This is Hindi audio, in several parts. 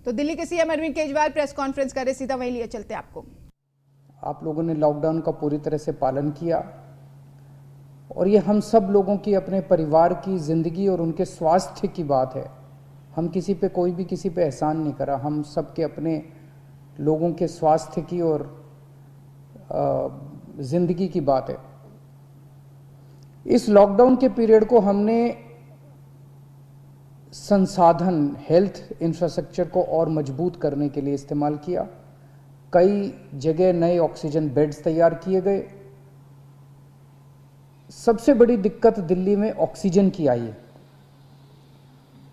तो दिल्ली के CM Arvind Kejriwal press conference करे, सीधा वहीं लिए चलते आपको। आप लोगों ने लॉकडाउन का पूरी तरह से पालन किया और ये हम सब लोगों की, अपने परिवार की जिंदगी और उनके स्वास्थ्य की बात है। हम किसी पे, कोई भी किसी पे एहसान नहीं करा, हम सब के अपने लोगों के स्वास्थ्य की और जिंदगी की बात है। इस लॉकडाउन के पीरियड को हमने संसाधन, हेल्थ इंफ्रास्ट्रक्चर को और मजबूत करने के लिए इस्तेमाल किया। कई जगह नए ऑक्सीजन बेड्स तैयार किए गए। सबसे बड़ी दिक्कत दिल्ली में ऑक्सीजन की आई है।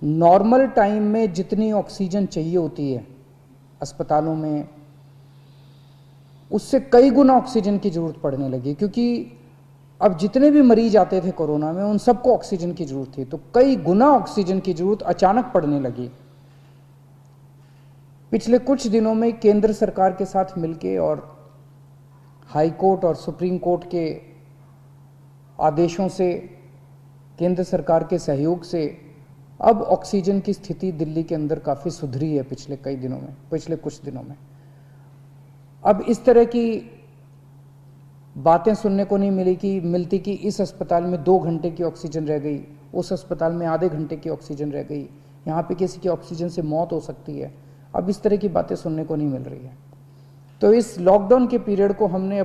नॉर्मल टाइम में जितनी ऑक्सीजन चाहिए होती है अस्पतालों में, उससे कई गुना ऑक्सीजन की जरूरत पड़ने लगी, क्योंकि अब जितने भी मरीज आते थे कोरोना में, उन सबको ऑक्सीजन की जरूरत थी, तो कई गुना ऑक्सीजन की जरूरत अचानक पड़ने लगी। पिछले कुछ दिनों में केंद्र सरकार के साथ मिलके और हाई कोर्ट और सुप्रीम कोर्ट के आदेशों से, केंद्र सरकार के सहयोग से अब ऑक्सीजन की स्थिति दिल्ली के अंदर काफ़ी सुधरी है पिछले कुछ दिनों में। अब इस तरह की बातें सुनने को नहीं मिलती कि इस अस्पताल में 2 घंटे की ऑक्सीजन रह गई, उस अस्पताल में आधे घंटे की ऑक्सीजन रह गई, यहाँ पे किसी की ऑक्सीजन से मौत हो सकती है। अब इस तरह की बातें सुनने को नहीं मिल रही है। तो इस लॉकडाउन के पीरियड को हमने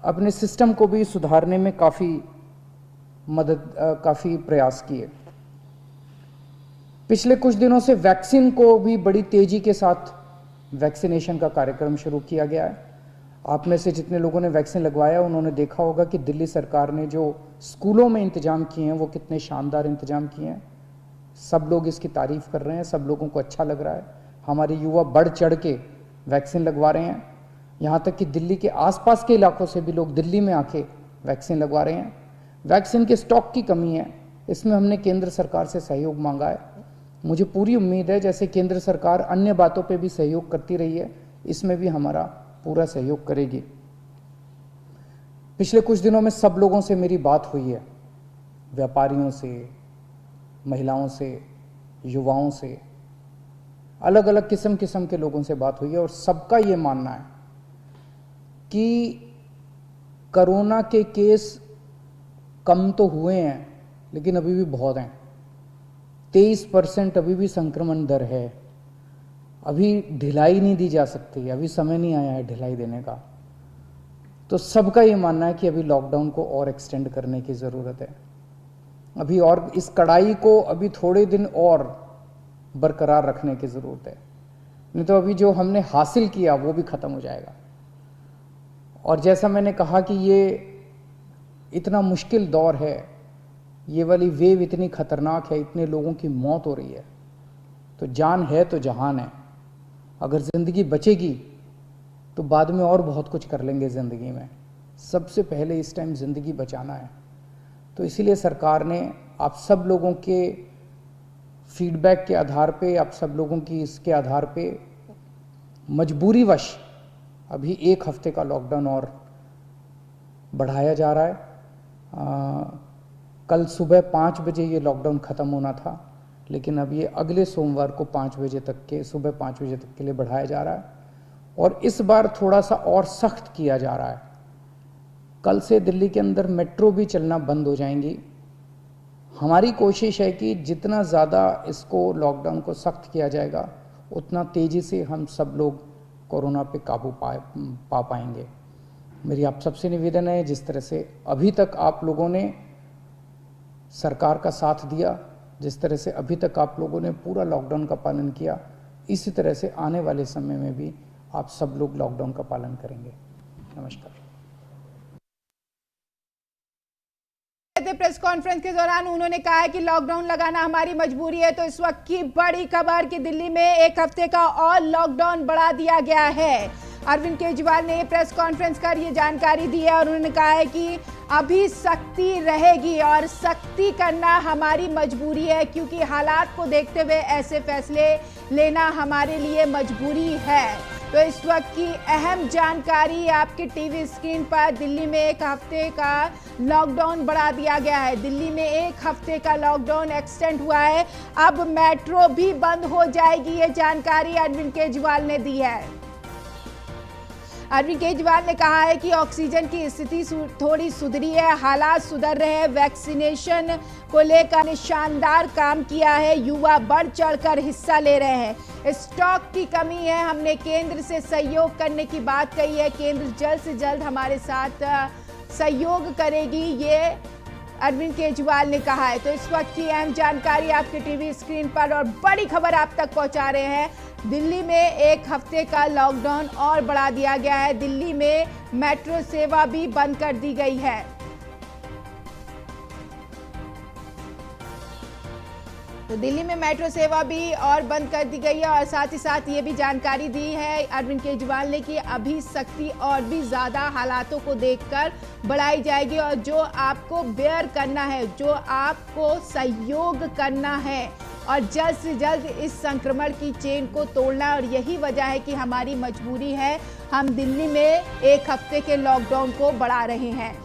अपने सिस्टम को भी सुधारने में काफ़ी प्रयास किए। पिछले कुछ दिनों से वैक्सीन को भी बड़ी तेजी के साथ वैक्सीनेशन का कार्यक्रम शुरू किया गया है। आप में से जितने लोगों ने वैक्सीन लगवाया, उन्होंने देखा होगा कि दिल्ली सरकार ने जो स्कूलों में इंतजाम किए हैं, वो कितने शानदार इंतजाम किए हैं। सब लोग इसकी तारीफ कर रहे हैं, सब लोगों को अच्छा लग रहा है। हमारे युवा बढ़ चढ़ के वैक्सीन लगवा रहे हैं। यहाँ तक कि दिल्ली के आसपास के इलाकों से भी लोग दिल्ली में आके वैक्सीन लगवा रहे हैं। वैक्सीन के स्टॉक की कमी है, इसमें हमने केंद्र सरकार से सहयोग मांगा है। मुझे पूरी उम्मीद है, जैसे केंद्र सरकार अन्य बातों पे भी सहयोग करती रही है, इसमें भी हमारा पूरा सहयोग करेगी। पिछले कुछ दिनों में सब लोगों से मेरी बात हुई है, व्यापारियों से, महिलाओं से, युवाओं से, अलग अलग किस्म के लोगों से बात हुई है और सबका ये मानना है कि कोरोना के केस कम तो हुए हैं, लेकिन अभी भी बहुत हैं। 23% अभी भी संक्रमण दर है। अभी ढिलाई नहीं दी जा सकती, अभी समय नहीं आया है ढिलाई देने का। तो सबका ये मानना है कि अभी लॉकडाउन को और एक्सटेंड करने की ज़रूरत है। अभी और इस कड़ाई को अभी थोड़े दिन और बरकरार रखने की ज़रूरत है, नहीं तो अभी जो हमने हासिल किया वो भी ख़त्म हो जाएगा। और जैसा मैंने कहा कि ये इतना मुश्किल दौर है, ये वाली वेव इतनी खतरनाक है, इतने लोगों की मौत हो रही है, तो जान है तो जहान है। अगर ज़िंदगी बचेगी तो बाद में और बहुत कुछ कर लेंगे ज़िंदगी में। सबसे पहले इस टाइम ज़िंदगी बचाना है। तो इसीलिए सरकार ने आप सब लोगों के फीडबैक के आधार पे, आप सब लोगों की इसके आधार पे मजबूरीवश अभी 1 हफ्ते का लॉकडाउन और बढ़ाया जा रहा है। कल सुबह 5 बजे ये लॉकडाउन ख़त्म होना था, लेकिन अब ये अगले सोमवार को सुबह 5 बजे तक के लिए बढ़ाया जा रहा है। और इस बार थोड़ा सा और सख्त किया जा रहा है। कल से दिल्ली के अंदर मेट्रो भी चलना बंद हो जाएंगी। हमारी कोशिश है कि जितना ज़्यादा इसको, लॉकडाउन को सख्त किया जाएगा, उतना तेज़ी से हम सब लोग कोरोना पे काबू पा पाएंगे। मेरी आप सबसे निवेदन है, जिस तरह से अभी तक आप लोगों ने सरकार का साथ दिया, जिस तरह से अभी तक आप लोगों ने पूरा लॉकडाउन का पालन किया, इसी तरह से आने वाले समय में भी आप सब लोग लॉकडाउन का पालन करेंगे। नमस्कार। प्रेस कॉन्फ्रेंस के दौरान उन्होंने कहा है कि लॉकडाउन लगाना हमारी मजबूरी है। तो इस वक्त की बड़ी खबर कि दिल्ली में 1 हफ्ते का और लॉकडाउन बढ़ा दिया गया है। अरविंद केजरीवाल ने प्रेस कॉन्फ्रेंस कर ये जानकारी दी है और उन्होंने कहा है कि अभी सख्ती रहेगी और सख्ती करना हमारी मजबूरी है, क्योंकि हालात को देखते हुए ऐसे फैसले लेना हमारे लिए मजबूरी है। तो इस वक्त की अहम जानकारी आपके टीवी स्क्रीन पर। दिल्ली में एक हफ्ते का लॉकडाउन बढ़ा दिया गया है। दिल्ली में एक हफ्ते का लॉकडाउन एक्सटेंड हुआ है। अब मेट्रो भी बंद हो जाएगी, ये जानकारी अरविंद केजरीवाल ने दी है। अरविंद केजरीवाल ने कहा है कि ऑक्सीजन की स्थिति थोड़ी सुधरी है, हालात सुधर रहे हैं। वैक्सीनेशन को लेकर शानदार काम किया है, युवा बढ़ चढ़कर हिस्सा ले रहे हैं। स्टॉक की कमी है, हमने केंद्र से सहयोग करने की बात कही है। केंद्र जल्द से जल्द हमारे साथ सहयोग करेगी, ये अरविंद केजरीवाल ने कहा है। तो इस वक्त की अहम जानकारी आपके टीवी स्क्रीन पर और बड़ी खबर आप तक पहुंचा रहे हैं। दिल्ली में एक हफ्ते का लॉकडाउन और बढ़ा दिया गया है। दिल्ली में मेट्रो सेवा भी बंद कर दी गई है। तो दिल्ली में मेट्रो सेवा भी और बंद कर दी गई है और साथ ही साथ ये भी जानकारी दी है अरविंद केजरीवाल ने कि अभी सख्ती और भी ज़्यादा हालातों को देखकर बढ़ाई जाएगी और जो आपको बेयर करना है, जो आपको सहयोग करना है और जल्द से जल्द इस संक्रमण की चेन को तोड़ना है। और यही वजह है कि हमारी मजबूरी है, हम दिल्ली में एक हफ्ते के लॉकडाउन को बढ़ा रहे हैं।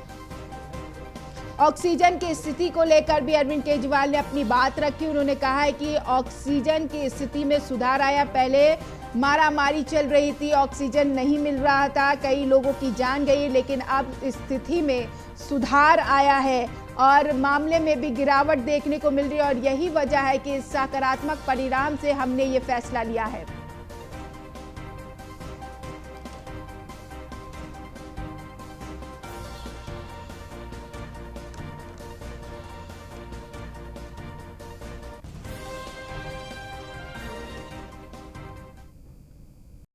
ऑक्सीजन की स्थिति को लेकर भी अरविंद केजरीवाल ने अपनी बात रखी। उन्होंने कहा है कि ऑक्सीजन की स्थिति में सुधार आया। पहले मारामारी चल रही थी, ऑक्सीजन नहीं मिल रहा था, कई लोगों की जान गई, लेकिन अब स्थिति में सुधार आया है और मामले में भी गिरावट देखने को मिल रही है और यही वजह है कि इस सकारात्मक परिणाम से हमने ये फैसला लिया है।